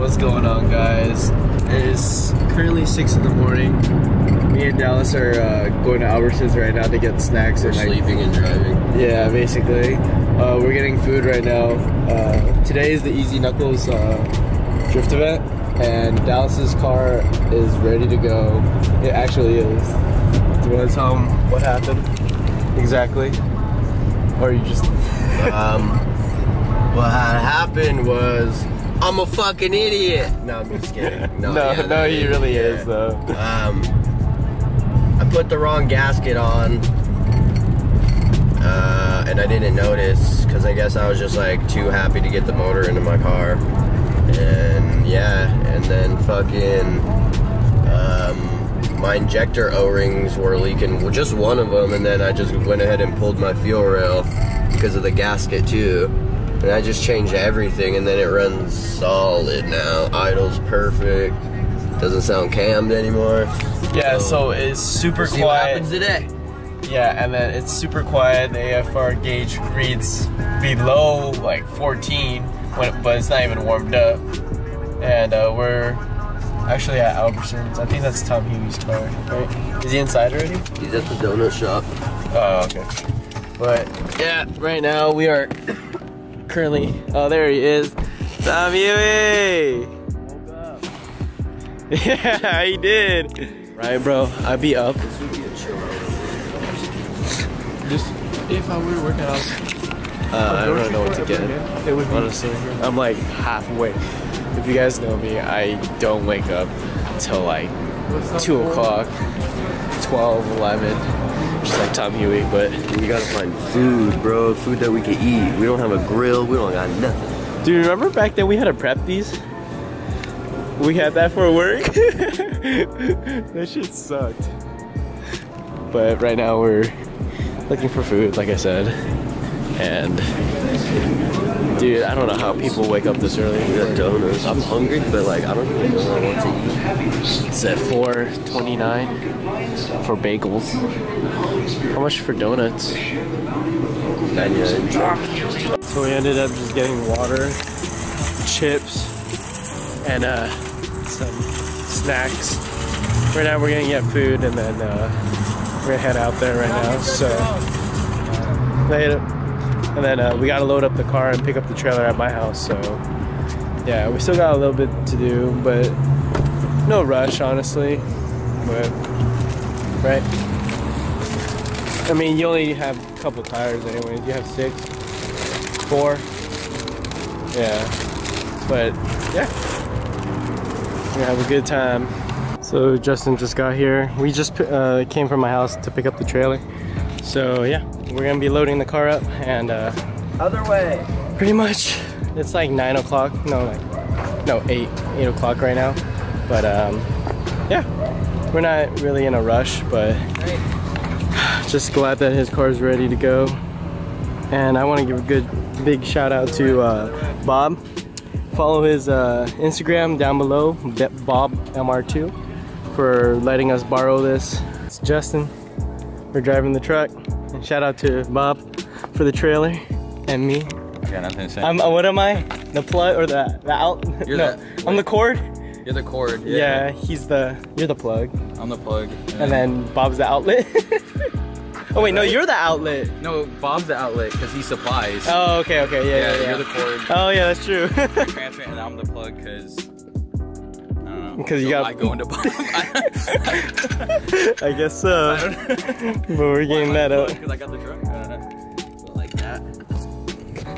What's going on, guys? It is currently 6 in the morning. Me and Dallas are going to Albertsons right now to get snacks. We're sleeping and driving. Yeah, basically. We're getting food right now. Today is the Easy Knuckles drift event, and Dallas's car is ready to go. It actually is. Do you want to tell him what happened exactly? Or you just... What had happened was, I'm a fucking idiot. No, I'm just kidding. No, he really is though. I put the wrong gasket on, and I didn't notice because I guess I was just like too happy to get the motor into my car, and yeah, and then fucking my injector O-rings were leaking. Well, just one of them, and then I just went ahead and pulled my fuel rail because of the gasket too. And I just changed everything, and then it runs solid now. Idle's perfect. Doesn't sound cammed anymore. Yeah, so it's super quiet. What happens today? Yeah, and then it's super quiet. The AFR gauge reads below like 14, but it's not even warmed up. And we're actually at Albertsons. I think that's Tom Huey's car, right? Is he inside already? He's at the donut shop. Oh, okay. But yeah, right now we are currently, oh, there he is. Tom Huey! Woke up. Yeah, he did. Right, bro, I'd be up. This would be a chill out. Just, if I were to work out, I don't really know what to get. It would honestly. I'm like halfway. If you guys know me, I don't wake up till like 2 o'clock, 12, 11. Just like Tom Huey, but we gotta find food, bro. Food that we can eat. We don't have a grill. We don't got nothing. Do you remember back then we had to prep these? We had that for work. That shit sucked. But right now we're looking for food, like I said. And dude, I don't know how people wake up this early. We got donuts. I'm hungry, but like I don't even know what I want to eat. It's at $4.29 for bagels. How much for donuts? 99. So we ended up just getting water, chips, and some snacks. Right now we're gonna get food, and then we're gonna head out there right now. So, and then we gotta load up the car and pick up the trailer at my house. So, yeah, we still got a little bit to do, but no rush, honestly. But right. I mean, you only have a couple tires anyways. You have 6, 4. Yeah. But, yeah. We're gonna have a good time. So, Justin just got here. We just came from my house to pick up the trailer. So, yeah. We're gonna be loading the car up and, Other way. pretty much, it's like 9 o'clock. No, 8 o'clock right now. But, yeah. We're not really in a rush, but just glad that his car is ready to go. And I want to give a big shout out to Bob. Follow his Instagram down below, BobMR2, for letting us borrow this. It's Justin. We're driving the truck. And shout out to Bob for the trailer and me. I got nothing to say. What am I? The plug or the out? I'm the cord. You're the cord. Yeah, you're the plug. I'm the plug. And then Bob's the outlet. Oh wait, no, you're the outlet. No, Bob's the outlet because he supplies. Oh, okay, yeah. You're the cord. Oh yeah, that's true. And I'm the plug because I don't know. Because you got. I go into Bob. I guess so. I don't know. But we're getting that up. Because I got the truck. I don't know. Like that.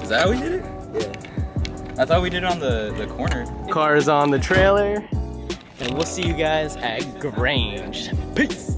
Is that how we did it? Yeah. I thought we did it on the corner. Car is on the trailer, and we'll see you guys at Grange. Peace.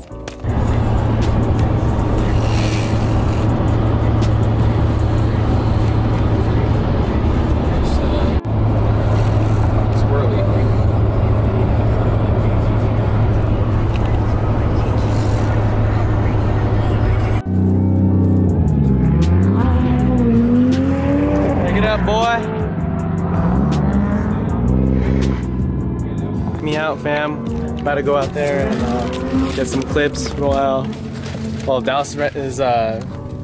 Me out, fam. About to go out there and get some clips while Dallas is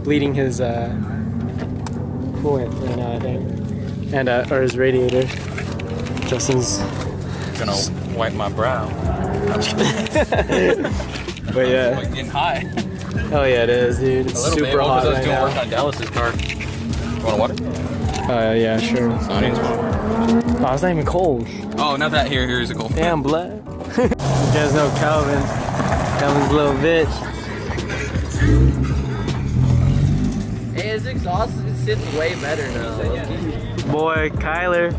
bleeding his coolant right now, I think, and or his radiator. Justin's gonna wipe my brow. but yeah. Like getting high. Oh yeah, it is, dude. It's A little super bit. hot I was right doing now. work on Dallas's car. You want water? Yeah, sure. No, I need some water. Oh, it's not even cold. Oh, not that. Here's a cold. Damn, blood. You guys know Calvin. Calvin's a little bitch. Hey, his exhaust sits way better now. Boy, Kyler.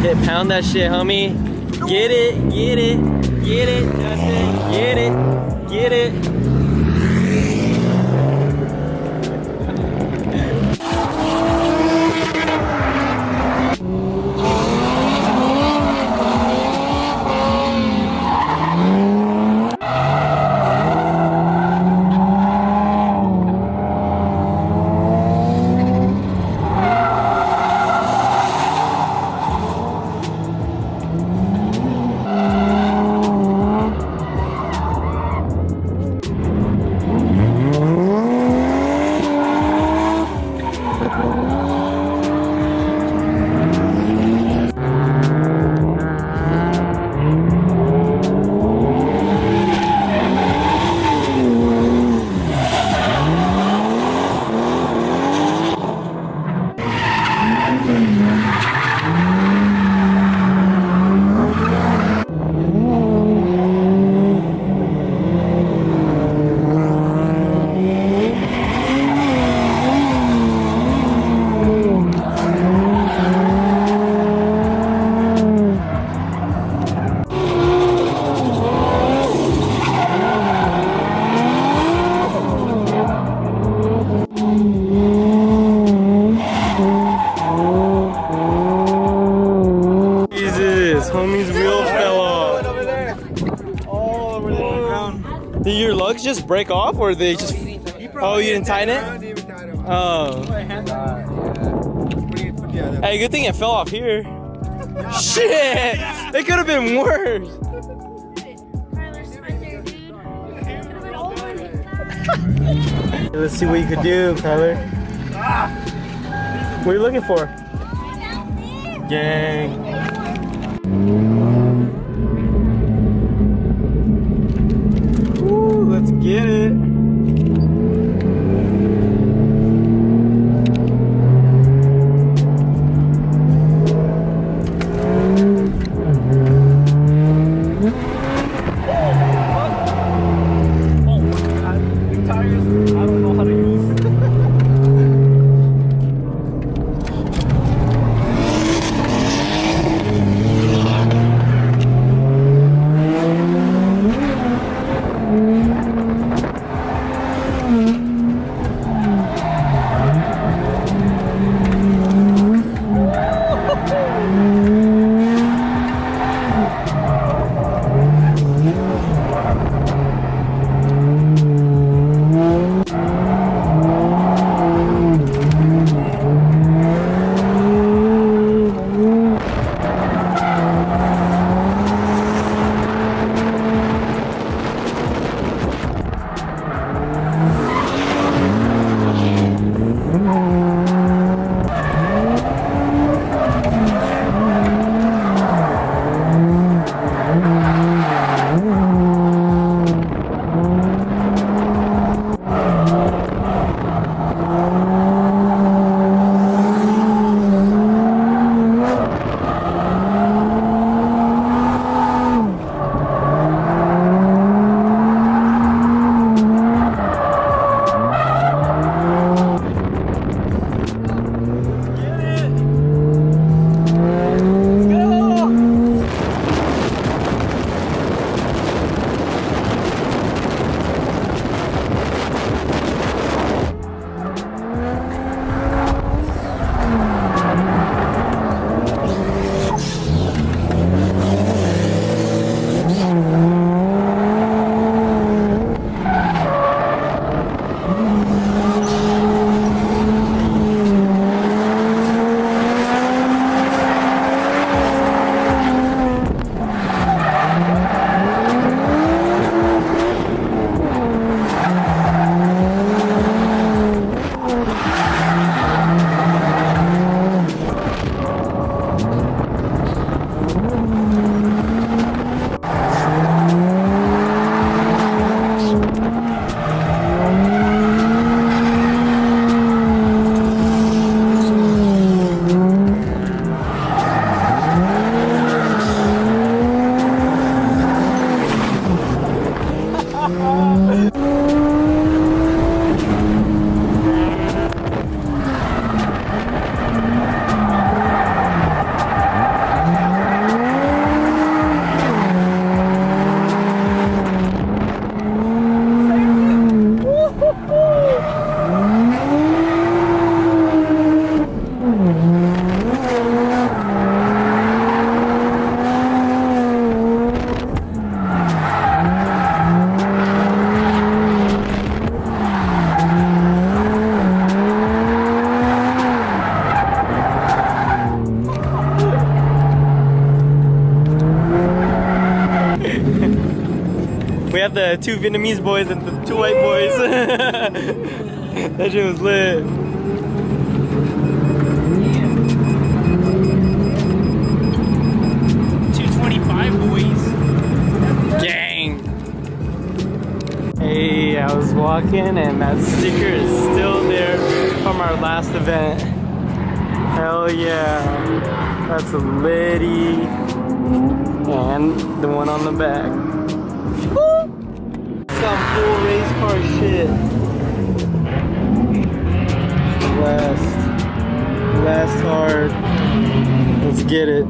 Hit pound that shit, homie. Get it, get it, get it, Justin. Get it, get it. Homie's wheel fell off. Oh, over there on the ground. Did your lugs just break off, or they just? Oh, you didn't tighten it? Oh. Hey, good thing it fell off here. Shit! It could have been worse. Let's see what you could do, Tyler. What are you looking for? Gang. Ooh, let's get it. We have the 2 Vietnamese boys and the 2 white boys. That shit was lit. Hey, I was walking and that sticker is still there from our last event. Hell yeah. That's a lady. And the one on the back. Woo! Some cool race car shit. Last hard. Let's get it.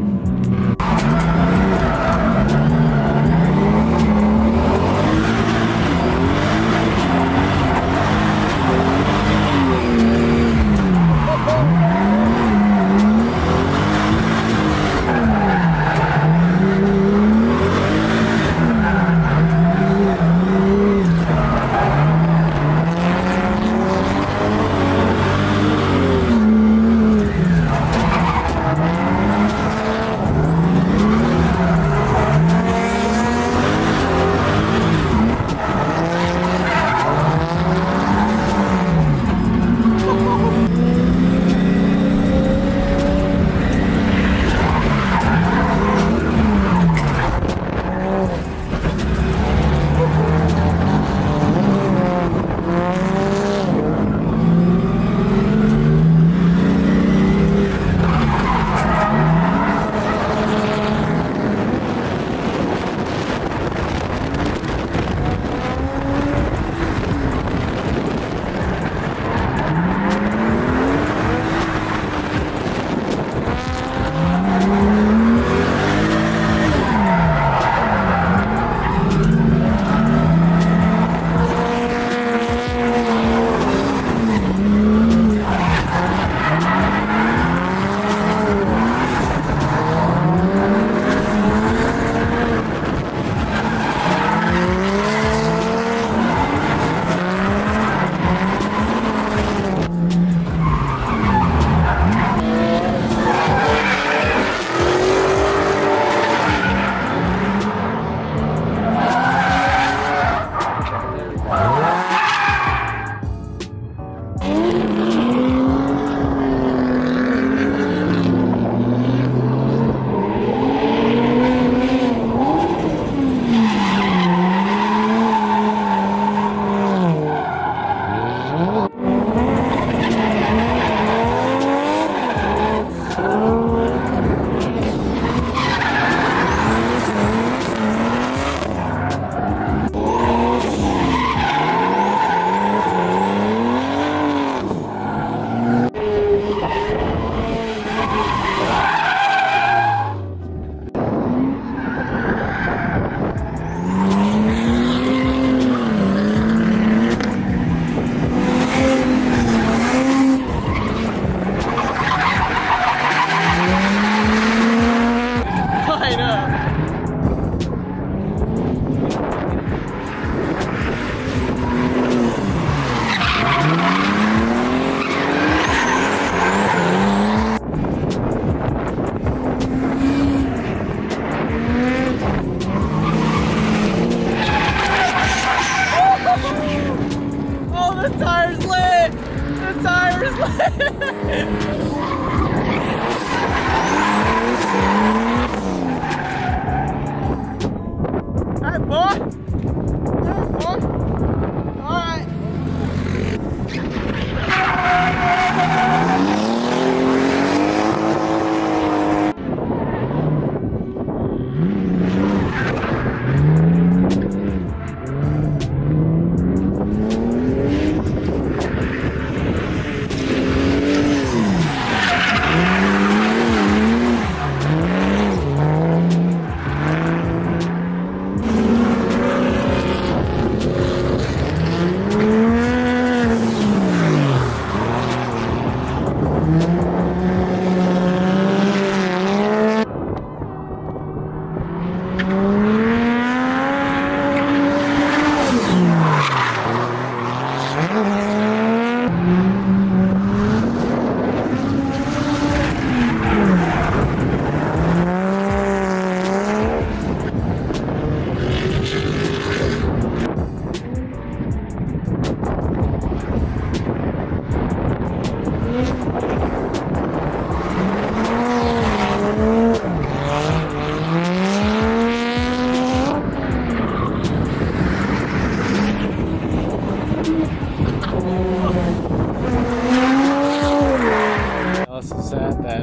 sad that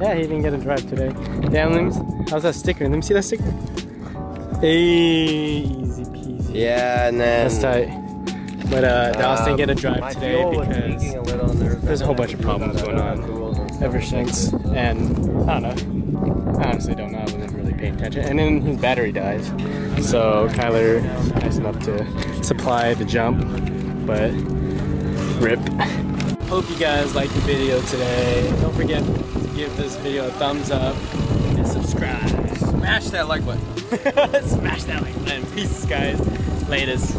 yeah, he didn't get a drive today. Damn, how's that sticker? Let me see that sticker. Hey, easy peasy. Yeah, and then that's tight. But Dallas didn't get a drive today because there's a whole bunch of problems going on ever since, and I don't know. I honestly don't know. I wasn't really paying attention. And then his battery dies, so Kyler nice enough to supply the jump, but rip. Hope you guys liked the video today. Don't forget to give this video a thumbs up and subscribe. Smash that like button. Smash that like button. Peace, guys. Latest.